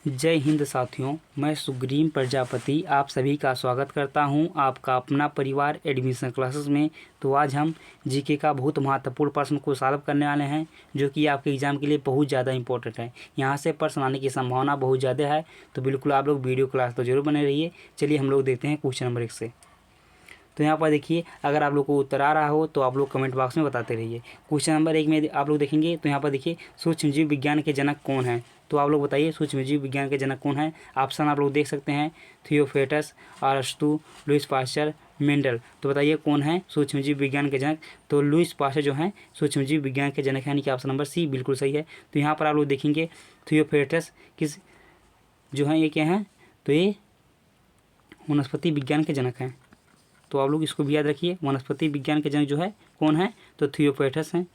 जय हिंद साथियों, मैं सुग्रीव प्रजापति आप सभी का स्वागत करता हूं आपका अपना परिवार एडमिशन क्लासेस में। तो आज हम जीके का बहुत महत्वपूर्ण प्रश्न को सॉल्व करने वाले हैं, जो कि आपके एग्ज़ाम के लिए बहुत ज़्यादा इंपॉर्टेंट है। यहां से प्रश्न आने की संभावना बहुत ज़्यादा है, तो बिल्कुल आप लोग वीडियो क्लास तो जरूर बने रहिए। चलिए हम लोग देखते हैं क्वेश्चन नंबर 1 से। तो यहाँ पर देखिए, अगर आप लोग को उत्तर आ रहा हो तो आप लोग कमेंट बॉक्स में बताते रहिए। क्वेश्चन नंबर 1 में आप लोग देखेंगे तो यहाँ पर देखिए, सूक्ष्मजीव विज्ञान के जनक कौन है। तो आप लोग बताइए सूक्ष्मजीव विज्ञान के जनक कौन है। ऑप्शन आप लोग देख सकते हैं, थियोफ्रेटस, अरस्तु, लुईस पास्चर, मेंडल। तो बताइए कौन है सूक्ष्मजीव विज्ञान के जनक। तो लुईस पास्चर जो है सूक्ष्मजीव विज्ञान के जनक है, यानी कि ऑप्शन नंबर सी बिल्कुल सही है। तो यहाँ पर आप लोग देखेंगे थियोफ्रेटस किस जो है, ये क्या है, तो ये वनस्पति विज्ञान के जनक हैं। तो आप लोग इसको भी याद रखिए, वनस्पति विज्ञान के जनक जो है कौन है, तो थियोफ्रेटस हैं।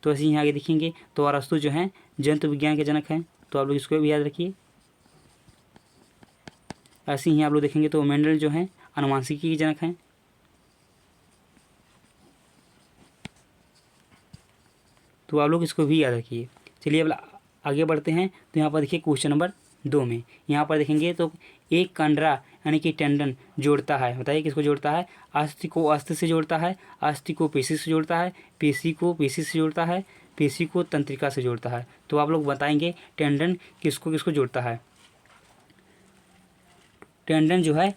तो ऐसे ही आगे देखेंगे तो अरस्तु जो है जंतु विज्ञान के जनक हैं। तो आप लोग इसको भी याद रखिए। ऐसे ही आप लोग देखेंगे तो मेंडल जो है आनुवंशिकी के जनक हैं। तो आप लोग इसको भी याद रखिए। चलिए अब आगे बढ़ते हैं। तो यहाँ पर देखिए क्वेश्चन नंबर 2 में यहाँ पर देखेंगे तो एक कंडरा यानी कि टेंडन जोड़ता है। बताइए किसको जोड़ता है। अस्थि को अस्थि से जोड़ता है, अस्थि को पेशी से जोड़ता है, पेशी को पेशी से जोड़ता है, पेशी को तंत्रिका से जोड़ता है। तो आप लोग बताएंगे टेंडन किसको किसको जोड़ता है। टेंडन जो है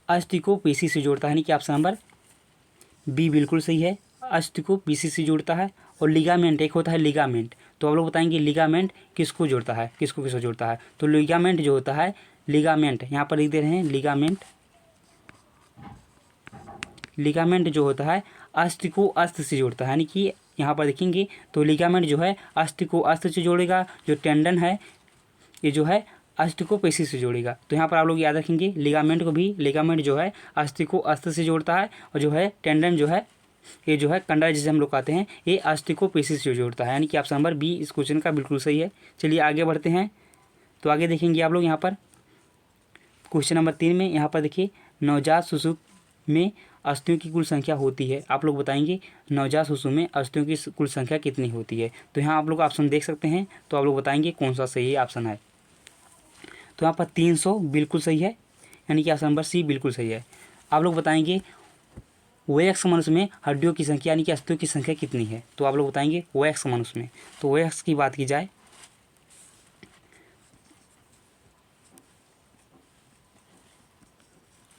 अस्थि को पेशी से जोड़ता है, यानी कि ऑप्शन नंबर बी बिल्कुल सही है। अस्थि को पेशी से जोड़ता है। और लिगामेंट एक होता है लिगामेंट। तो आप लोग बताएंगे लिगामेंट किसको जोड़ता है, किसको किसको जोड़ता है। तो लिगामेंट जो होता है, लिगामेंट यहाँ पर लिख दे रहे हैं लिगामेंट। लिगामेंट जो होता है अस्थि को अस्थि से जोड़ता है, यानी कि यहाँ पर देखेंगे तो लिगामेंट जो है अस्थि को अस्थि से जोड़ेगा। जो टेंडन है ये जो है अस्थि को पेशी से जोड़ेगा। तो यहाँ पर आप लोग याद रखेंगे लिगामेंट को भी। लिगामेंट जो है अस्थि को अस्थि से जोड़ता है, और जो है टेंडन जो है ये जो है कंडरा जिसे हम लोग कहते हैं, ये अस्थि को पेशी से जोड़ता है, यानी कि ऑप्शन नंबर बी इस क्वेश्चन का बिल्कुल सही है। चलिए आगे बढ़ते हैं। तो आगे देखेंगे आप लोग यहाँ पर क्वेश्चन नंबर 3 में यहाँ पर देखिए, नवजात शिशु में अस्थियों की कुल संख्या होती है। आप लोग बताएंगे नवजात शिशु में अस्थियों की कुल संख्या कितनी होती है। तो यहाँ आप लोग ऑप्शन देख सकते हैं। तो आप लोग बताएंगे कौन सा सही ऑप्शन है। तो यहाँ पर 300 बिल्कुल सही है, यानी कि ऑप्शन नंबर सी बिल्कुल सही है। आप लोग बताएंगे वयस्क मनुष्य में हड्डियों की संख्या यानी कि अस्थियों की संख्या कितनी है। तो आप लोग बताएंगे वयस्क मनुष्य में। तो वयस्क की बात की जाए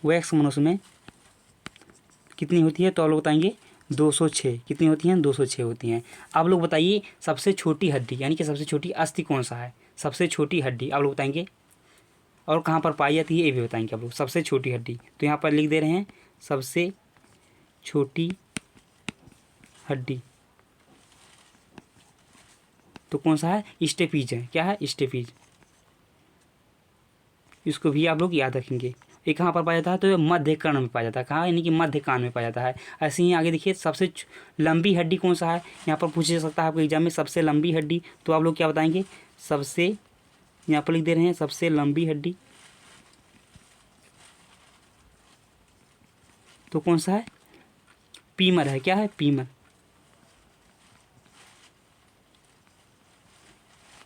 वयस्क मनुष्य में कितनी होती है, तो आप लोग बताएंगे 206। कितनी होती हैं, 206 होती हैं। आप लोग बताइए सबसे छोटी हड्डी यानी कि सबसे छोटी अस्थि कौन सा है। सबसे छोटी हड्डी आप लोग बताएंगे, और कहाँ पर पाई जाती है ये भी बताएंगे आप लोग। सबसे छोटी हड्डी तो यहाँ पर लिख दे रहे हैं सबसे छोटी हड्डी, तो कौन सा है, स्टेपीज है। क्या है, स्टेपीज। इसको भी आप लोग याद रखेंगे। ये कहाँ पर पाया जाता है, तो ये मध्य कर्ण में पाया जाता है। कहाँ, यानी कि मध्य कान में पाया जाता है। ऐसे ही आगे देखिए सबसे लंबी हड्डी कौन सा है, यहाँ पर पूछ सकता है आपके एग्जाम में सबसे लंबी हड्डी। तो आप लोग क्या बताएंगे, सबसे यहाँ पर लिख दे रहे हैं सबसे लंबी हड्डी, तो कौन सा है, फीमर है। क्या है, फीमर।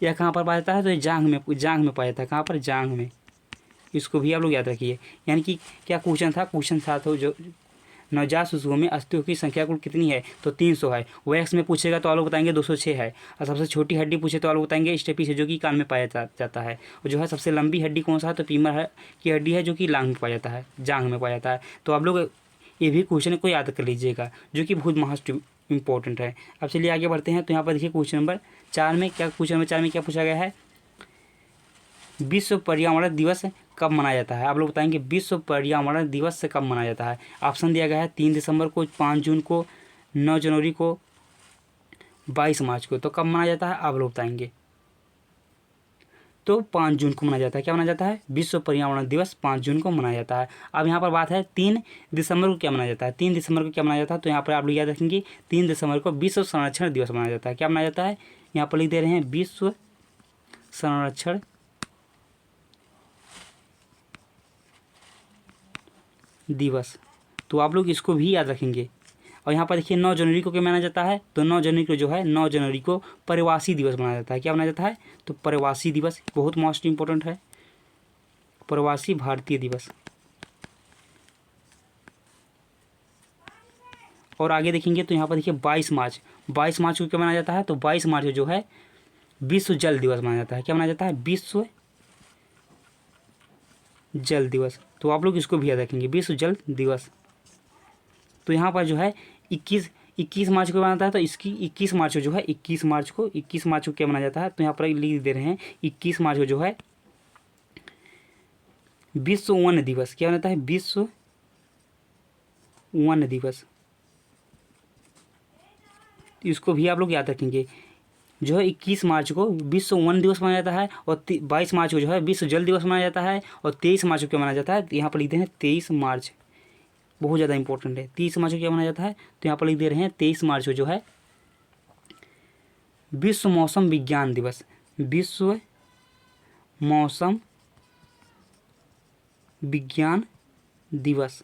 यह कहाँ पर पाया जाता है, तो ये जांघ में पाया जाता है। कहाँ पर, जांघ में। इसको भी आप लोग याद रखिए। यानी कि क्या क्वेश्चन था तो जो नवजात शिशुओं में अस्थियों की संख्या कुल कितनी है, तो 300 है। वयस्क में पूछेगा तो आप लोग बताएंगे 206 है। और सबसे छोटी हड्डी पूछे तो आप लोग बताएंगे स्टेपीज है, जो कि कान में पाया जाता है। और जो है सबसे लंबी हड्डी कौन सा है, तो फीमर है की हड्डी है, जो कि लांग में पाया जाता है, जांघ में पाया जाता है। तो आप लोग ये भी क्वेश्चन को याद कर लीजिएगा, जो कि बहुत महत्व इंपॉर्टेंट है। अब चलिए आगे बढ़ते हैं। तो यहाँ पर देखिए क्वेश्चन नंबर 4 में क्या पूछा गया है, विश्व पर्यावरण दिवस कब मनाया जाता है। आप लोग बताएंगे विश्व पर्यावरण दिवस से कब मनाया जाता है। ऑप्शन दिया गया है 3 दिसंबर को, 5 जून को, 9 जनवरी को, 22 मार्च को। तो कब मनाया जाता है आप लोग बताएंगे, तो 5 जून को मनाया जाता है। क्या मनाया जाता है, विश्व पर्यावरण दिवस 5 जून को मनाया जाता है। अब यहाँ पर बात है 3 दिसंबर को क्या मनाया जाता है। 3 दिसंबर को क्या मनाया जाता है, तो यहाँ पर आप लोग याद रखेंगे 3 दिसंबर को विश्व संरक्षण दिवस मनाया जाता है। क्या मनाया जाता है, यहाँ पर लिख दे रहे हैं विश्व संरक्षण दिवस। तो आप लोग इसको भी याद रखेंगे। और यहाँ पर देखिए 9 जनवरी को क्या मनाया जाता है, तो 9 जनवरी को जो है 9 जनवरी को प्रवासी दिवस मनाया जाता है। क्या मनाया जाता है, तो प्रवासी दिवस, बहुत मोस्ट इंपॉर्टेंट है, प्रवासी भारतीय दिवस। और आगे देखेंगे तो यहाँ पर देखिए 22 मार्च, 22 मार्च को क्या मनाया जाता है, तो 22 मार्च को जो है विश्व जल दिवस मनाया जाता है। क्या मनाया जाता है, विश्व जल दिवस। तो आप लोग इसको भी याद रखेंगे, विश्व जल दिवस। तो यहाँ पर जो है 21 मार्च को मनाता है, तो इसकी 21 मार्च को जो है 21 मार्च को क्या मनाया जाता है, तो यहाँ पर लिख दे रहे हैं 21 मार्च को जो है विश्व वन दिवस। क्या मनाता है, विश्व वन दिवस। इसको भी आप लोग याद रखेंगे। जो है 21 मार्च को विश्व वन दिवस मनाया जाता है, और 22 मार्च को जो है विश्व जल दिवस मनाया जाता है, और 23 मार्च को क्या मनाया जाता है, यहाँ पर लिखते हैं 23 मार्च, बहुत ज़्यादा इंपॉर्टेंट है। 30 मार्च को क्या मनाया जाता है, तो यहाँ पर लिख दे रहे हैं 23 मार्च को जो है विश्व मौसम विज्ञान दिवस, विश्व मौसम विज्ञान दिवस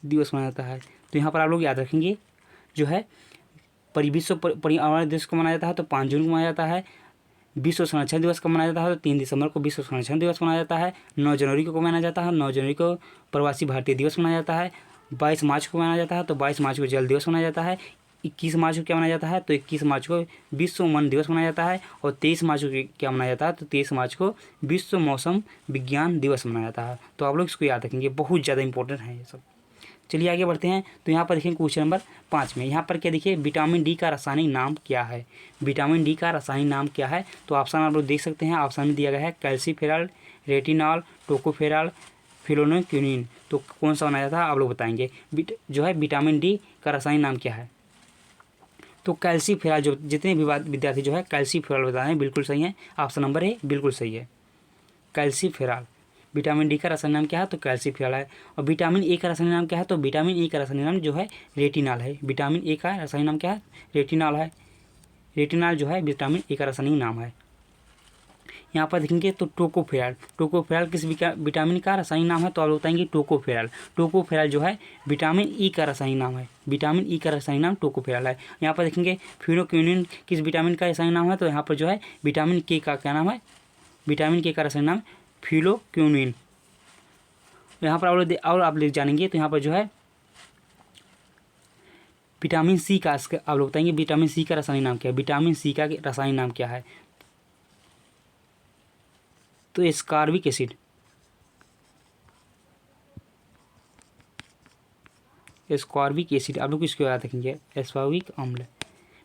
मनाया जाता है। तो यहाँ पर आप लोग याद रखेंगे, जो है विश्व पर्यावरण दिवस को मनाया जाता है तो 5 जून को मनाया जाता है। विश्व संरक्षण दिवस को मनाया जाता है तो 3 दिसंबर को विश्व संरक्षण दिवस मनाया जाता है। 9 जनवरी को मनाया जाता है, 9 जनवरी को प्रवासी भारतीय दिवस मनाया जाता है। 22 मार्च को मनाया जाता है तो 22 मार्च को जल दिवस मनाया जाता है। 21 मार्च को क्या मनाया जाता है, तो 21 मार्च को विश्व वन दिवस मनाया जाता है। और 23 मार्च को क्या मनाया जाता है, तो 23 मार्च को विश्व मौसम विज्ञान दिवस मनाया जाता है। तो आप लोग इसको याद रखेंगे, बहुत ज़्यादा इंपॉर्टेंट है ये सब। चलिए आगे बढ़ते हैं। तो यहाँ पर देखिए क्वेश्चन नंबर 5 में, यहाँ पर क्या देखिए, विटामिन डी का रासायनिक नाम क्या है। विटामिन डी का रासायनिक नाम क्या है, तो ऑप्शन आप लोग देख सकते हैं। ऑप्शन में दिया गया है कैल्सीफेरॉल, रेटिनॉल, टोकोफेरॉल, फिनोल्फिनीन। तो कौन सा बनाया था, आप लोग बताएंगे। जो है विटामिन डी का रासायनिक नाम क्या है, तो कैल्सीफेरॉल। जो जितने भी विद्यार्थी जो है कैल्सीफेरॉल बता रहे हैं, बिल्कुल सही है। ऑप्शन नंबर ए बिल्कुल सही है, कैल्सीफेरॉल। विटामिन डी का रासायनिक नाम क्या है, तो कैल्सीफेरॉल है। और विटामिन ए का रासायनिक नाम क्या है, तो विटामिन ए का रासायनिक नाम जो है रेटिनॉल है। विटामिन ए का रासायनिक नाम क्या है, रेटिनॉल है। रेटिनॉल जो है विटामिन ए का रासायनिक नाम है। यहाँ पर देखेंगे तो टोकोफेरॉल, टोकोफेरॉल किस विटामिन का रासायनिक नाम है, तो आप बताएंगे टोकोफेरॉल। टोकोफेरॉल जो है विटामिन ई का रासायनिक नाम है। विटामिन ई का रासायनिक नाम टोकोफेरॉल है। यहाँ पर देखेंगे फिनोक्विनिन किस विटामिन का रासायनिक नाम है, तो यहाँ पर जो है विटामिन के का क्या नाम है, विटामिन के का रासायनिक नाम फिनोक्विनिन। यहाँ पर आप लोग जानेंगे, तो यहाँ पर जो है विटामिन सी का आप लोग बताएंगे विटामिन सी का रासायनिक नाम क्या है। विटामिन सी का रासायनिक नाम क्या है, तो एस्कॉर्बिक एसिड। एस्कॉर्बिक एसिड आप लोग इसको याद रखेंगे, एस्कॉर्बिक अम्ल।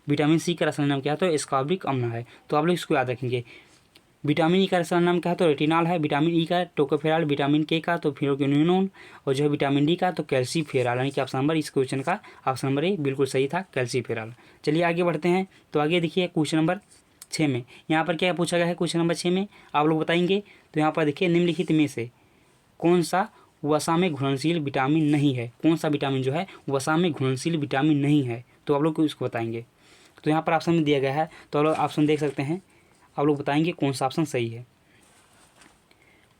विटामिन सी का रासायनिक नाम क्या है, तो एस्कॉर्बिक अम्ल है। तो आप लोग इसको याद रखेंगे। विटामिन ई का रासायनिक नाम क्या है, तो रेटिनॉल है। विटामिन ई का टोकोफेरॉल, विटामिन के का तो फिनोक्विनोन, और जो है विटामिन डी का तो कैल्सीफेरॉल। यानी कि ऑप्शन नंबर इस क्वेश्चन का ऑप्शन नंबर ए बिल्कुल सही था, कैल्सीफेरॉल। चलिए आगे बढ़ते हैं। तो आगे देखिए क्वेश्चन नंबर 6 में, यहाँ पर क्या पूछा गया है क्वेश्चन नंबर 6 में, आप लोग बताएंगे। तो यहाँ पर देखिए निम्नलिखित में से कौन सा वसा में घुलनशील विटामिन नहीं है। कौन सा विटामिन जो है वसा में घुलनशील विटामिन नहीं है, तो आप लोग इसको बताएंगे। तो यहाँ पर ऑप्शन में दिया गया है, तो आप लोग ऑप्शन देख सकते हैं। आप लोग बताएंगे कौन सा ऑप्शन सही है।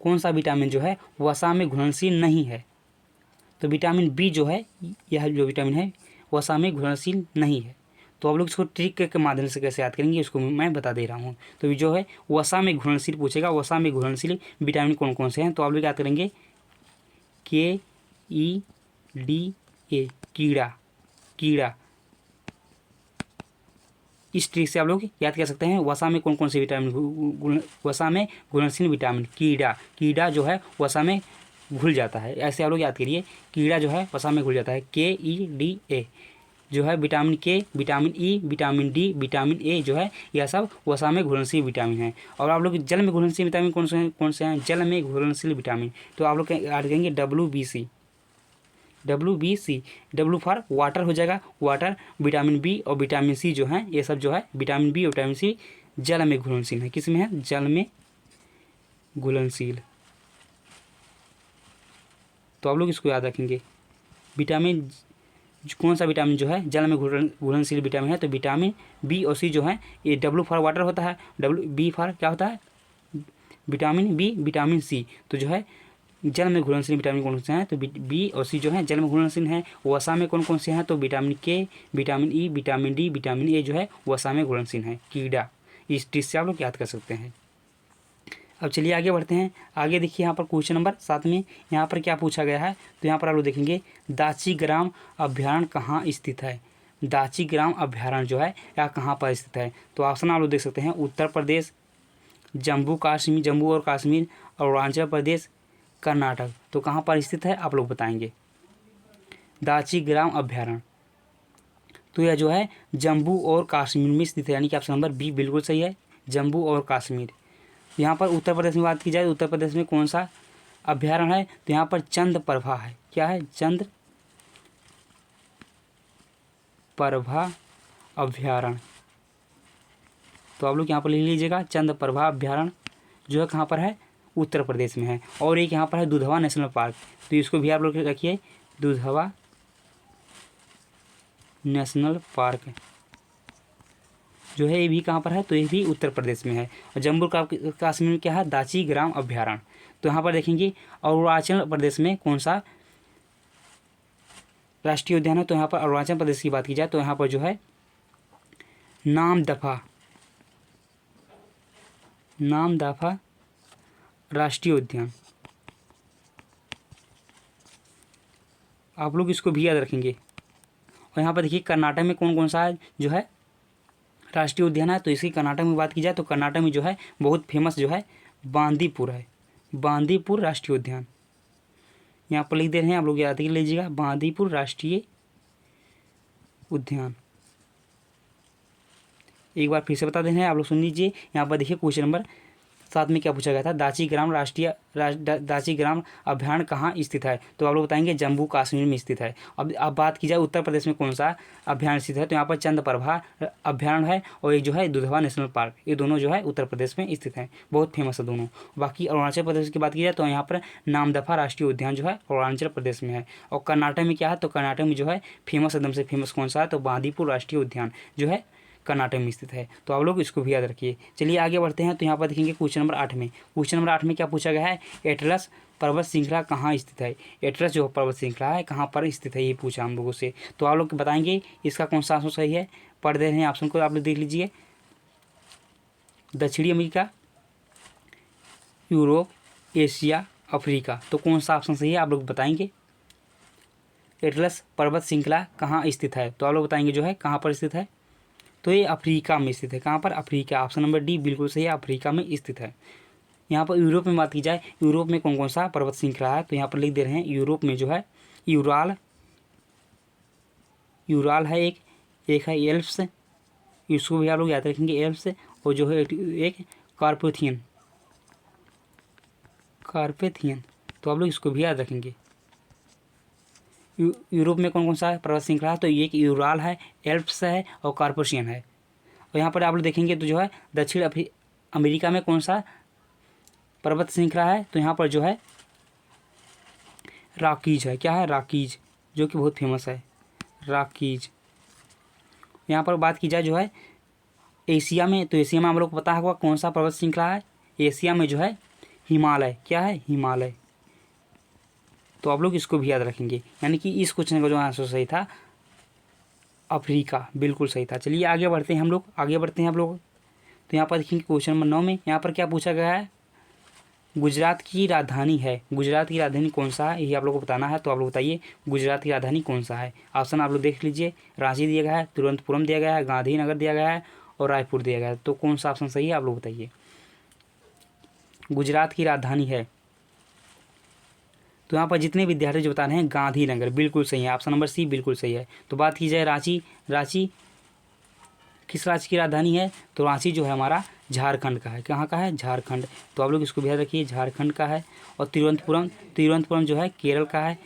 कौन सा विटामिन जो है वसा में घुलनशील नहीं है, तो विटामिन बी जो है, यह जो विटामिन है वसा में घुलनशील नहीं है। तो आप लोग इसको ट्रिक के माध्यम से कैसे याद करेंगे, इसको मैं बता दे रहा हूँ। तो जो है वसा में घुलनशील पूछेगा, वसा में घुलनशील विटामिन कौन कौन से हैं, तो आप लोग याद करेंगे KEDA, कीड़ा। इस ट्रिक से आप लोग याद कर सकते हैं वसा में कौन कौन से विटामिन, वसा में घुलनशील विटामिन कीड़ा जो है वसा में घुल जाता है। ऐसे आप लोग याद करिए, कीड़ा जो है वसा में घुल जाता है। KEDA जो है विटामिन के, vitamin E, vitamin D, vitamin A जो है यह सब वसा में घुलनशील विटामिन है। और आप लोग जल में घुलनशील विटामिन कौन से हैं, जल में घुलनशील विटामिन, तो आप लोग याद करेंगे WBC। W फॉर वाटर हो जाएगा, वाटर। विटामिन बी और विटामिन सी जो है ये सब जो है विटामिन बी और विटामिन सी जल में घुलनशील है। किस में है, जल में घुलनशील। तो आप लोग इसको याद रखेंगे। विटामिन कौन सा विटामिन जो है जल में घुलनशील विटामिन है, तो विटामिन बी और सी जो है ये W फॉर वाटर होता है, B फॉर क्या होता है, विटामिन बी, विटामिन सी। तो जो है जल में घुलनशील विटामिन कौन से हैं, तो बी और सी जो है जल में घुलनशील हैं। वसा में कौन कौन से हैं, तो विटामिन के, vitamin E, vitamin D, vitamin A जो है वसा में घुलनशील हैं। कीड़ा, इस ट्रिक से आप लोग याद कर सकते हैं। अब चलिए आगे बढ़ते हैं। आगे देखिए यहाँ पर क्वेश्चन नंबर 7 में यहाँ पर क्या पूछा गया है, तो यहाँ पर आप लोग देखेंगे दाची ग्राम अभ्यारण्य कहाँ स्थित है। दाची ग्राम अभ्यारण्य जो है यह कहाँ पर स्थित है, तो ऑप्शन आप लोग देख सकते हैं उत्तर प्रदेश, जम्मू कश्मीर, जम्मू और कश्मीर, अरुणाचल प्रदेश, कर्नाटक। तो कहाँ पर स्थित है आप लोग बताएंगे। दाची ग्राम अभ्यारण्य तो यह जो है जम्मू और कश्मीर में स्थित है, यानी कि ऑप्शन नंबर बी बिल्कुल सही है, जम्मू और कश्मीर। यहाँ पर उत्तर प्रदेश में बात की जाए तो उत्तर प्रदेश में कौन सा अभ्यारण्य है, तो यहाँ पर चंद्र प्रभा है। क्या है, चंद्र प्रभा अभ्यारण्य। तो आप लोग यहाँ पर लिख लीजिएगा चंद्र प्रभा अभ्यारण्य जो है कहाँ पर है, उत्तर प्रदेश में है। और एक यहाँ पर है दुधवा नेशनल पार्क, तो इसको भी आप लोग रखिए, दुधवा नेशनल पार्क जो है ये भी कहाँ पर है, तो ये भी उत्तर प्रदेश में है। और जम्मू कश्मीर में क्या है, दाची ग्राम अभ्यारण्य। तो यहाँ पर देखेंगे अरुणाचल प्रदेश में कौन सा राष्ट्रीय उद्यान है, तो यहाँ पर अरुणाचल प्रदेश की बात की जाए तो यहाँ पर जो है नामदफा राष्ट्रीय उद्यान। आप लोग इसको भी याद रखेंगे। और यहाँ पर देखिए कर्नाटक में कौन कौन सा है जो है राष्ट्रीय उद्यान है, तो इसकी कर्नाटक में बात की जाए तो कर्नाटक में जो है बहुत फेमस जो है बांदीपुर है, बांदीपुर राष्ट्रीय उद्यान। यहाँ पर लिख दे रहे हैं, आप लोग याद कर लीजिएगा, बांदीपुर राष्ट्रीय उद्यान। एक बार फिर से बता दे रहे हैं, आप लोग सुन लीजिए। यहाँ पर देखिए क्वेश्चन नंबर 7 में क्या पूछा गया था, दाची ग्राम अभ्यारण्य कहाँ स्थित है, तो आप लोग बताएंगे जम्मू कश्मीर में स्थित है। अब बात की जाए उत्तर प्रदेश में कौन सा अभ्यारण्य स्थित है, तो यहाँ पर चंद्र प्रभा अभ्यारण्य है और एक जो है दुधवा नेशनल पार्क, ये दोनों जो है उत्तर प्रदेश में स्थित हैं, बहुत फेमस है दोनों। बाकी अरुणाचल प्रदेश की बात की जाए तो यहाँ पर नामदफा राष्ट्रीय उद्यान जो है अरुणाचल प्रदेश में है। और कर्नाटक में क्या है, तो कर्नाटक में जो है फेमस एकदम से फेमस कौन सा है, तो बांदीपुर राष्ट्रीय उद्यान जो है कर्नाटक में स्थित है। तो आप लोग इसको भी याद रखिए। चलिए आगे बढ़ते हैं। तो यहाँ पर देखेंगे क्वेश्चन नंबर 8 में, क्वेश्चन नंबर 8 में क्या पूछा गया है, एटलस पर्वत श्रृंखला कहाँ स्थित है। एटलस जो पर्वत श्रृंखला है कहाँ पर स्थित है, ये पूछा हम लोगों से। तो आप लोग बताएंगे इसका कौन सा आंसर सही है, पढ़ दे रहे हैं ऑप्शन को, आप लोग देख लीजिए। दक्षिणी अमेरिका, यूरोप, एशिया, अफ्रीका। तो कौन सा ऑप्शन सही है आप लोग बताएंगे। एटलस पर्वत श्रृंखला कहाँ स्थित है, तो आप लोग बताएंगे जो है कहाँ पर स्थित है, तो ये अफ्रीका में स्थित है। कहाँ पर, अफ्रीका। ऑप्शन नंबर डी बिल्कुल सही है, अफ्रीका में स्थित है। यहाँ पर यूरोप में बात की जाए, यूरोप में कौन कौन सा पर्वत श्रृंखला है, तो यहाँ पर लिख दे रहे हैं यूरोप में जो है यूराल है, एक है एल्प्स, इसको भी आप लोग याद रखेंगे एल्प्स। और जो है एक कार्पेथियन, तो आप लोग इसको भी याद रखेंगे। यूरोप में कौन कौन सा पर्वत श्रृंखला है, तो ये एक यूराल है, एल्प्स है और कार्पेथियन है। और यहाँ पर आप लोग देखेंगे तो जो है दक्षिण अमेरिका में कौन सा पर्वत श्रृंखला है, तो यहाँ पर जो है रॉकीज है। क्या है, रॉकीज, जो कि बहुत फेमस है, रॉकीज। यहाँ पर बात की जाए जो है एशिया में, तो एशिया में हम लोग को पता होगा कौन सा पर्वत श्रृंखला है, एशिया में जो है हिमालय। क्या है, हिमालय। तो आप लोग इसको भी याद रखेंगे, यानी कि इस क्वेश्चन का जो आंसर सही था अफ्रीका, बिल्कुल सही था। चलिए आगे बढ़ते हैं हम लोग, तो यहाँ पर देखेंगे क्वेश्चन नंबर 9 में, यहाँ पर क्या पूछा गया है, गुजरात की राजधानी है, गुजरात की राजधानी कौन सा है, ये आप लोग को बताना है। तो आप लोग बताइए गुजरात की राजधानी कौन सा है। ऑप्शन आप लोग देख लीजिए, रांची दिया गया है, तिरुवनंतपुरम दिया गया है, गांधीनगर दिया गया है और रायपुर दिया गया है। तो कौन सा ऑप्शन सही है आप लोग बताइए। गुजरात की राजधानी है, तो यहाँ पर जितने विद्यार्थी जो बता रहे हैं गांधीनगर, बिल्कुल सही है, ऑप्शन नंबर सी बिल्कुल सही है। तो बात की जाए रांची किस राज्य की राजधानी है, तो रांची जो है हमारा झारखंड का है। कहाँ का है, झारखंड। तो आप लोग इसको भी याद रखिए, झारखंड का है। और तिरुवनंतपुरम जो है केरल का है,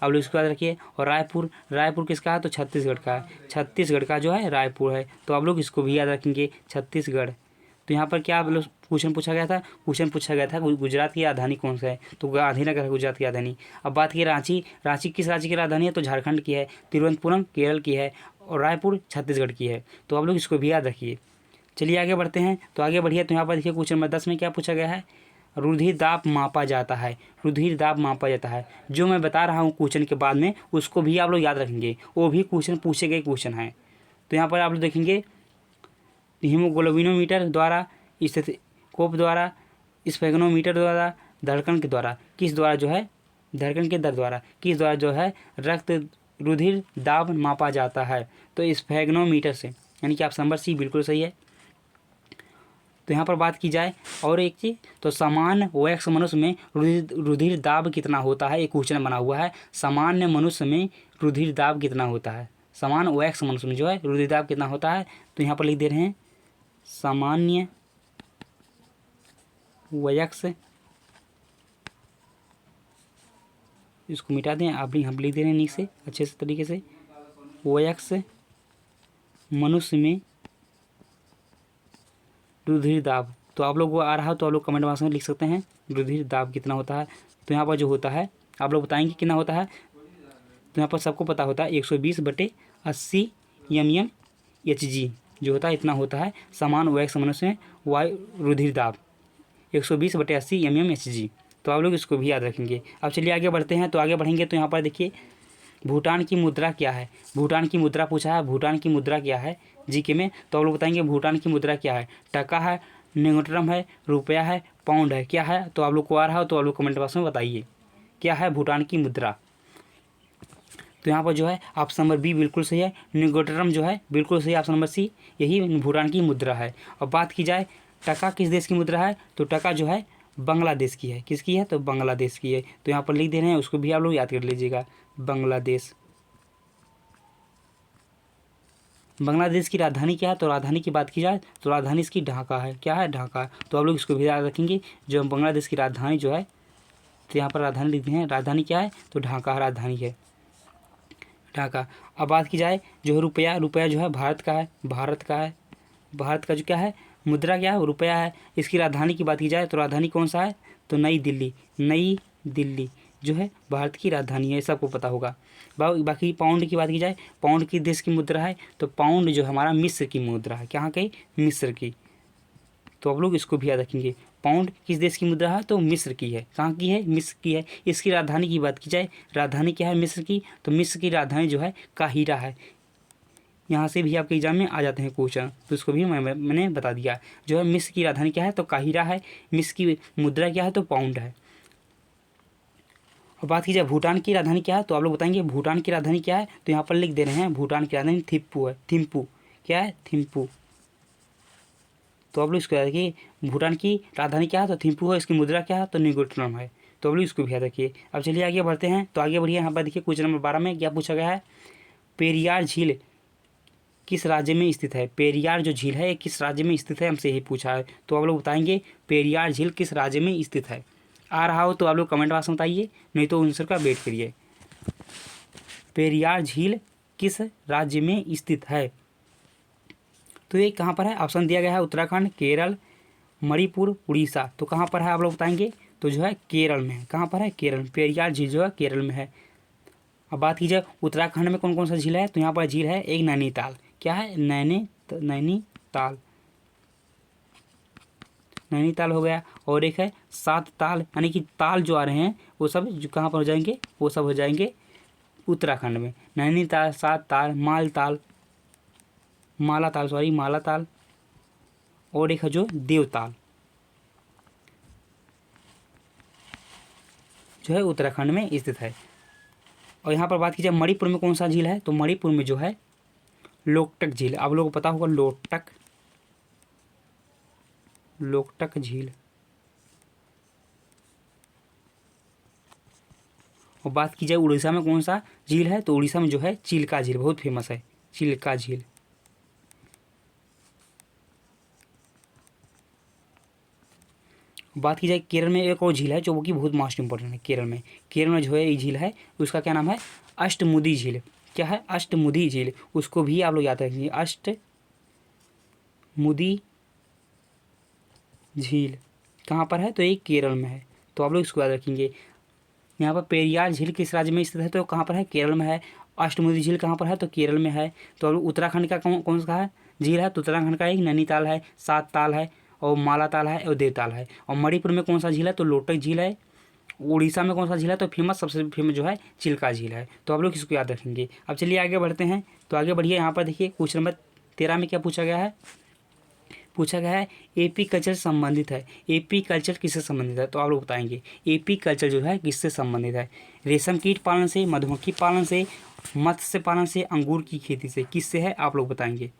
आप लोग इसको याद रखिए। और रायपुर किसका है, तो छत्तीसगढ़ का है, छत्तीसगढ़ का जो है रायपुर है। तो आप लोग इसको भी याद रखेंगे, छत्तीसगढ़। तो यहाँ पर क्या क्वेश्चन पूछा गया था, गुजरात की राजधानी कौन सा है, तो गांधीनगर है गुजरात की राजधानी। अब बात की रांची किस राज्य की राजधानी है, तो झारखंड की है, तिरुवनंतपुरम केरल की है और रायपुर छत्तीसगढ़ की है। तो आप लोग इसको भी याद रखिए। चलिए आगे बढ़ते हैं, तो आगे बढ़िए। तो यहाँ पर देखिए क्वेश्चन नंबर 10 में क्या पूछा गया है, रुधिर दाब मापा जाता है, रुधिर दाब मापा जाता है। जो मैं बता रहा हूँ क्वेश्चन के बाद में उसको भी आप लोग याद रखेंगे, वो भी क्वेश्चन पूछे गए क्वेश्चन है। तो यहाँ पर आप लोग देखेंगे हीमोग्लोबिनोमीटर द्वारा, स्टेथोस्कोप द्वारा, स्फेग्नोमीटर द्वारा, धड़कन के द्वारा, किस द्वारा जो है, धड़कन के दर द्वारा किस द्वारा जो है रक्त रुधिर दाब मापा जाता है, तो स्फेग्नोमीटर से, यानी कि ऑप्शन नंबर सी बिल्कुल सही है। तो यहाँ पर बात की जाए और एक चीज़, तो सामान्य वयस्क मनुष्य में रुधिर दाब कितना होता है, एक क्वेश्चन बना हुआ है, सामान्य मनुष्य में रुधिर दाब कितना होता है, सामान्य वयस्क मनुष्य में जो है रुधिर दाब कितना होता है। तो यहाँ पर लिख दे रहे हैं सामान्य वयस्क, इसको मिटा दें, आप हम लिख दे रहे हैं नीचे से अच्छे से तरीके से, वयस्क मनुष्य में रुधिर दाब। तो आप लोग को आ रहा हो तो आप लोग कमेंट बॉक्स में लिख सकते हैं रुधिर दाब कितना होता है। तो यहाँ पर जो होता है आप लोग बताएंगे कितना होता है। तो यहाँ पर सबको पता होता है 120/80 mmHg जो होता है, इतना होता है समान वयस्क मनुष्य में वायु रुधिर दाब 120/80 mmHg। तो आप लोग इसको भी याद रखेंगे। अब चलिए आगे बढ़ते हैं। तो आगे बढ़ेंगे तो यहाँ पर देखिए भूटान की मुद्रा क्या है, भूटान की मुद्रा पूछा है, भूटान की मुद्रा क्या है जीके में। तो आप लोग बताएंगे भूटान की मुद्रा क्या है, टका है, निगोट्रम है, रुपया है, पाउंड है, क्या है। तो आप लोग को आ रहा हो तो आप लोग कमेंट बॉक्स में बताइए क्या है भूटान की मुद्रा। तो यहाँ पर जो है ऑप्शन नंबर बी बिल्कुल सही है, निगोट्रम जो है बिल्कुल सही, ऑप्शन नंबर सी यही भूटान की मुद्रा है। और बात की जाए टका किस देश की मुद्रा है, तो टका जो है बांग्लादेश की है, किसकी है, तो बांग्लादेश की है। तो यहाँ पर लिख दे रहे हैं, उसको भी आप लोग याद कर लीजिएगा, बांग्लादेश। बांग्लादेश की राजधानी क्या है, तो राजधानी की बात की जाए तो राजधानी इसकी ढाका है, क्या है, ढाका। तो आप लोग इसको भी याद रखेंगे, जो बांग्लादेश की राजधानी जो है, तो यहाँ पर राजधानी लिखते हैं, राजधानी क्या है, तो ढाका राजधानी है, ढाका। अब बात की जाए जो रुपया, रुपया जो है भारत का है, भारत का है, भारत का जो क्या है मुद्रा क्या है, रुपया है। इसकी राजधानी की बात की जाए तो राजधानी कौन सा है, तो नई दिल्ली, नई दिल्ली जो है भारत की राजधानी है, सबको पता होगा। बाकी पाउंड की बात की जाए, पाउंड किस देश की मुद्रा है, तो पाउंड जो हमारा मिस्र की मुद्रा है, कहाँ की, मिस्र की। तो आप लोग इसको भी याद रखेंगे, पाउंड किस देश की मुद्रा है, तो मिस्र की है, कहाँ की है, मिस्र की है। इसकी राजधानी की बात की जाए, राजधानी क्या है मिस्र की, तो मिस्र की राजधानी जो है काहिरा है। यहाँ से भी आपके एग्जाम में आ जाते हैं क्वेश्चन, तो इसको भी मैंने बता दिया। जो है मिस्र की राजधानी क्या है, तो काहिरा है। मिस्र की मुद्रा क्या है, तो पाउंड है। और बात की जाए भूटान की राजधानी क्या है, तो आप लोग बताएंगे भूटान की राजधानी क्या है। तो यहाँ पर लिख दे रहे हैं भूटान की राजधानी थिम्पू है, थिम्पू क्या है, थिम्पू। तो आप लोग इसको याद रखिए, भूटान की राजधानी क्या है, तो थिम्पू है। इसकी मुद्रा क्या है, तो निगोट्रम है। तो आप लोग इसको भी याद रखिए। अब चलिए आगे बढ़ते हैं। तो आगे बढ़िए, यहाँ पर देखिए क्वेश्चन नंबर 12 में क्या पूछा गया है, पेरियार झील किस राज्य में स्थित है। पेरियार जो झील है किस राज्य में स्थित है, हमसे यही पूछा है। तो आप लोग बताएंगे पेरियार झील किस राज्य में स्थित है। आ रहा हो तो आप लोग कमेंट बॉक्स में बताइए, नहीं तो आंसर का वेट करिए। पेरियार झील किस राज्य में स्थित है, तो ये कहाँ पर है, ऑप्शन दिया गया है उत्तराखंड, केरल, मणिपुर, उड़ीसा। तो कहाँ पर है आप लोग बताएंगे, तो जो है केरल में है। कहाँ पर है, केरल में। पेरियार झील जो है केरल में है। अब बात की जाए उत्तराखंड में कौन कौन सा झील है, तो यहाँ पर झील है एक नैनीताल, क्या है, नैनीताल, नैनीताल हो गया। और एक है 7 ताल, यानी कि ताल जो आ रहे हैं वो सब जो कहाँ पर हो जाएंगे, वो सब हो जाएंगे उत्तराखंड में। नैनीताल, 7 ताल, मालाताल, मालाताल, और एक है जो देवताल जो है उत्तराखंड में स्थित है। और यहाँ पर बात की जाए मणिपुर में कौन सा झील है, तो मणिपुर में जो है लोकटक झील, आप लोगों को पता होगा लोकटक झील। और बात की जाए उड़ीसा में कौन सा झील है, तो उड़ीसा में जो है चिल्का झील, बहुत फेमस है चिल्का झील। बात की जाए केरल में एक और झील है जो कि बहुत मोस्ट इंपॉर्टेंट है। केरल में जो है ये झील है, उसका क्या नाम है, अष्टमुदी झील। क्या है, अष्टमुदी झील। उसको भी आप लोग याद रखेंगे, अष्टमुदी झील कहाँ पर है, तो ये केरल में है। तो आप लोग इसको याद रखेंगे। यहाँ पर पेरियार झील किस राज्य में स्थित है, तो कहाँ पर है, केरल में है। अष्टमुदी झील कहाँ पर है, तो केरल में है। तो उत्तराखंड का कौन सा है झील है, तो उत्तराखंड का एक नैनीताल है, 7 ताल है, और माला ताल है और देवताल है। और मणिपुर में कौन सा झील है? तो लोटक झील है। उड़ीसा में कौन सा झील है? तो फेमस, सबसे फेमस जो है चिल्का झील है। तो आप लोग इसको याद रखेंगे। अब चलिए आगे बढ़ते हैं। तो आगे बढ़िए, यहाँ पर देखिए क्वेश्चन नंबर 13 में क्या पूछा गया है? पूछा गया है एपी कल्चर से संबंधित है। एपी कल्चर किससे संबंधित है? तो आप लोग बताएंगे एपी कल्चर जो है किससे संबंधित है? रेशम कीट पालन से, मधुमक्खी पालन से, मत्स्य पालन से, अंगूर की खेती से, किससे है? आप लोग बताएंगे।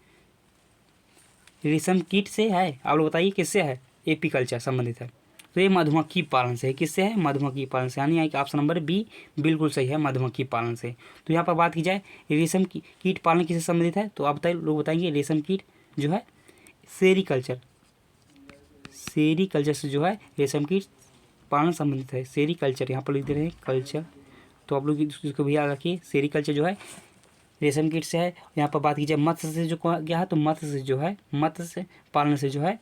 रेशम कीट से है, आप लोग बताइए किससे है एपी कल्चर संबंधित है? तो ये मधुमक्खी पालन से है। किससे है? मधुमक्खी पालन से, यानी ऑप्शन नंबर बी बिल्कुल सही है, मधुमक्खी पालन से। तो यहाँ पर बात की जाए रेशम कीट पालन किससे संबंधित है? तो आप बताइए, लोग बताएंगे रेशम कीट जो है सेरीकल्चर, सेरीकल्चर से जो है रेशम कीट पालन संबंधित है। सेरीकल्चर यहाँ पर लिख दे रहे हैं कल्चर, तो आप लोग इसको भी याद रखिए। सेरीकल्चर जो है रेशम कीट से है। यहाँ पर बात की जाए मत्स्य से जो क्या है, तो मत्स्य से जो है, मत्स्य पालन से जो है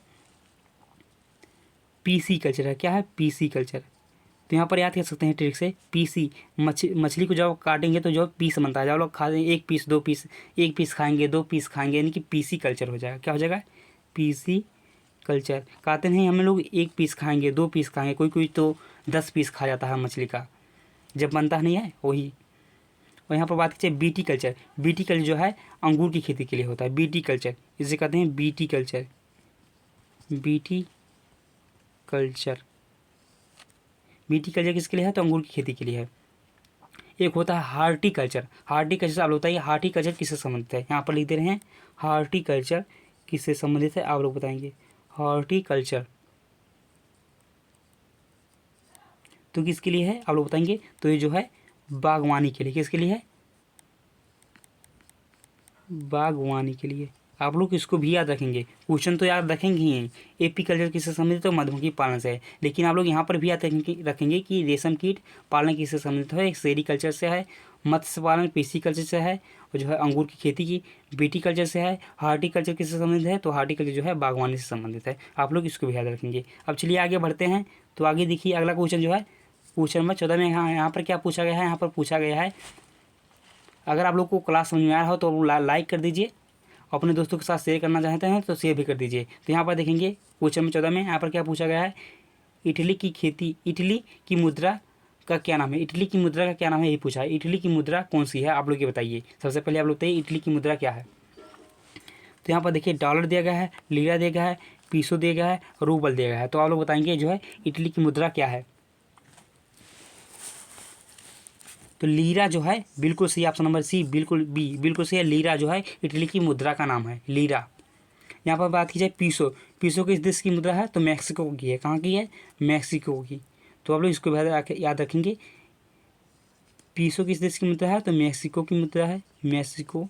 पीसी कल्चर है। क्या है? PC culture. तो यहाँ पर याद कर सकते हैं ट्रिक से, पीसी मछली को जब काटेंगे तो जो पीस बनता है, जब लोग खा देंगे 1 पीस 2 पीस, 1 पीस खाएंगे 2 पीस खाएंगे, यानी कि पीसी कल्चर हो जाएगा। क्या हो जाएगा? PC culture. कहते नहीं हम लोग 1 पीस खाएंगे 2 पीस खाएंगे, कोई कोई तो 10 पीस खा जाता है मछली का, जब बनता नहीं है वही। और यहाँ पर बात कीजिए बीटी कल्चर। बीटी कल्चर जो है अंगूर की खेती के लिए होता है। बीटी कल्चर, इसे कहते हैं BT culture. BT culture, BT culture किसके लिए है? तो अंगूर की खेती के लिए है। एक होता है हार्टिकल्चर। हार्टिकल्चर आप लोग बताइए हार्टिकल्चर किससे संबंधित है? यहाँ पर लिख दे रहे हैं हार्टिकल्चर किससे संबंधित है, आप लोग बताएंगे। हॉर्टिकल्चर तो किसके लिए है, आप लोग बताएंगे। तो ये जो है बागवानी के लिए। किसके लिए है? बागवानी के लिए। आप लोग इसको भी याद रखेंगे, क्वेश्चन तो याद रखेंगे ही। एपी कल्चर किससे संबंधित? तो मधुमक्खी पालन से है। लेकिन आप लोग यहाँ पर भी याद रखेंगे कि रेशम कीट पालन किससे संबंधित है? एक सेरीकल्चर से है, मत्स्य पालन पीसी कल्चर से है, और जो है अंगूर की खेती की बीटी कल्चर से है। हार्टिकल्चर किससे संबंधित है? तो हार्टिकल्चर जो है बागवानी से संबंधित है। आप लोग इसको भी याद रखेंगे। अब चलिए आगे बढ़ते हैं। तो आगे देखिए अगला क्वेश्चन जो है क्वेश्चन नंबर 14 में यहाँ पर क्या पूछा गया है? यहाँ पर पूछा गया है, अगर आप लोग को क्लास समझ में आ रहा हो तो लाइक कर दीजिए, अपने दोस्तों के साथ शेयर करना चाहते हैं तो शेयर भी कर दीजिए। तो यहाँ पर देखेंगे क्वेश्चन नंबर 14 में यहाँ पर क्या पूछा गया है? इटली की खेती, इटली की मुद्रा का क्या नाम है? इटली की मुद्रा का क्या नाम है, यही पूछा है। इटली की मुद्रा कौन सी है, आप लोग ये बताइए। सबसे पहले आप लोग बताइए इटली की मुद्रा क्या है? तो यहाँ पर देखिए डॉलर दिया गया है, लीरा दिया गया है, पीसो दिया गया है, रूबल दिया गया है। तो आप लोग बताएंगे जो है इटली की मुद्रा क्या है? तो लीरा जो है बिल्कुल सही, ऑप्शन नंबर सी बिल्कुल बी बिल्कुल सही है। लीरा जो है इटली की मुद्रा का नाम है, लीरा। यहाँ पर बात की जाए पीसो, पीसो किस देश की मुद्रा है? तो मैक्सिको की है। कहाँ की है? मैक्सिको की। तो आप लोग इसको याद रखेंगे, पीसो किस देश की मुद्रा है? तो मैक्सिको की मुद्रा है, मैक्सिको।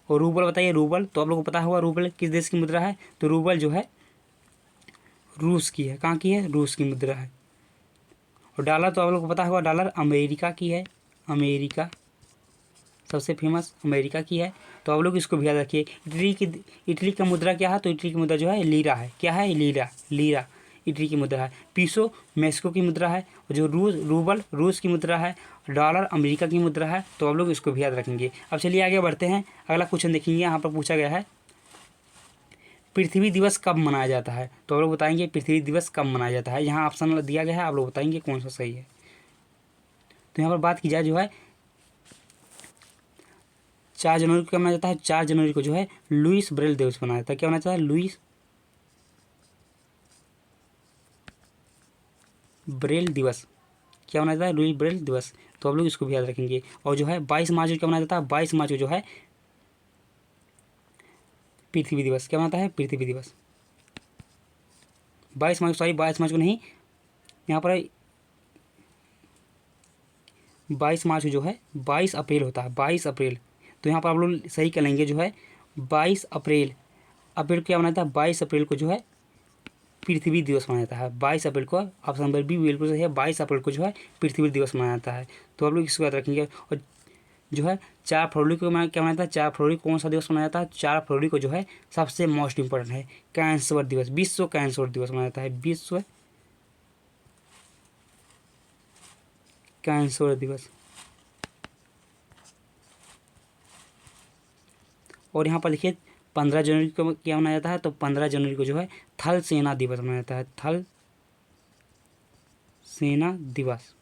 और रूबल बताइए, रूबल तो आप लोगों को पता होगा रूबल किस देश की मुद्रा है? तो रूबल जो है रूस की है। कहाँ की है? रूस की मुद्रा है। और डॉलर तो आप लोगों को पता होगा, डॉलर अमेरिका की है, अमेरिका सबसे फेमस अमेरिका की है। तो आप लोग इसको भी याद रखिए। इटली का मुद्रा क्या है? तो इटली की मुद्रा जो है लीरा है। क्या है? लीरा, लीरा इटली की मुद्रा है। पीसो मैक्सिको की मुद्रा है, और जो रूबल रूस की मुद्रा है, डॉलर अमेरिका की मुद्रा है। तो आप लोग इसको भी याद रखेंगे। अब चलिए आगे बढ़ते हैं, अगला क्वेश्चन देखेंगे। यहाँ पर पूछा गया है पृथ्वी दिवस कब मनाया जाता है? तो आप लोग बताएंगे पृथ्वी दिवस कब मनाया जाता है। यहाँ ऑप्शन दिया गया है, आप लोग बताएंगे कौन सा सही है। तो यहाँ पर बात की जाए जो है 4 जनवरी को क्या मनाया जाता है? 4 जनवरी को जो है लुईस ब्रेल दिवस मनाया जाता है। क्या मनाया जाता है? लुईस ब्रेल दिवस। क्या मनाया जाता है? लुईस ब्रेल दिवस। तो आप लोग इसको भी याद रखेंगे। और जो है 22 मार्च को क्या मनाया जाता है? 22 मार्च को जो है पृथ्वी दिवस। क्या मनाता है? पृथ्वी दिवस। 22 मार्च, सॉरी 22 मार्च को नहीं, यहाँ पर 22 मार्च को जो है 22 अप्रैल होता है, 22 अप्रैल। तो यहाँ पर आप लोग सही कर लेंगे जो है 22 अप्रैल। अप्रैल को क्या मनाता है? 22 अप्रैल को जो है पृथ्वी दिवस मनाया जाता है। 22 अप्रैल को, ऑप्शन नंबर बी बिल्कुल सही है, 22 अप्रैल को जो है पृथ्वी दिवस मनाया जाता है। तो आप लोग इसको याद रखेंगे। और जो है 4 फरवरी को क्या मनाया जाता है? 4 फरवरी को कौन सा दिवस मनाया जाता है? 4 फरवरी को जो है सबसे मोस्ट इंपॉर्टेंट है कैंसर दिवस, विश्व कैंसर दिवस मनाया जाता है, विश्व कैंसर दिवस। और यहाँ पर देखिए 15 जनवरी को क्या मनाया जाता है, तो 15 जनवरी को जो है थल सेना दिवस मनाया जाता है, थल सेना दिवस।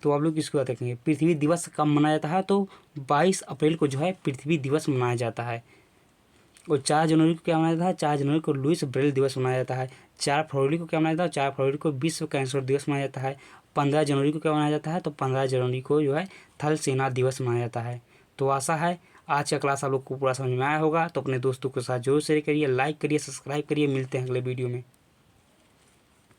तो आप लोग इसको याद रखेंगे। पृथ्वी दिवस कब मनाया जाता है, तो 22 अप्रैल को जो है पृथ्वी दिवस मनाया जाता है। और 4 जनवरी को क्या मनाया जाता है, 4 जनवरी को लुईस ब्रेल दिवस मनाया जाता है। 4 फरवरी को क्या मनाया जाता है, 4 फरवरी को विश्व कैंसर दिवस मनाया जाता है। 15 जनवरी को क्या मनाया जाता है, तो 15 जनवरी को जो है थल सेना दिवस मनाया जाता है। तो आशा है आज का क्लास आप लोग को पूरा समझ में आया होगा। तो अपने दोस्तों के साथ जरूर शेयर करिए, लाइक करिए, सब्सक्राइब करिए। मिलते हैं अगले वीडियो में।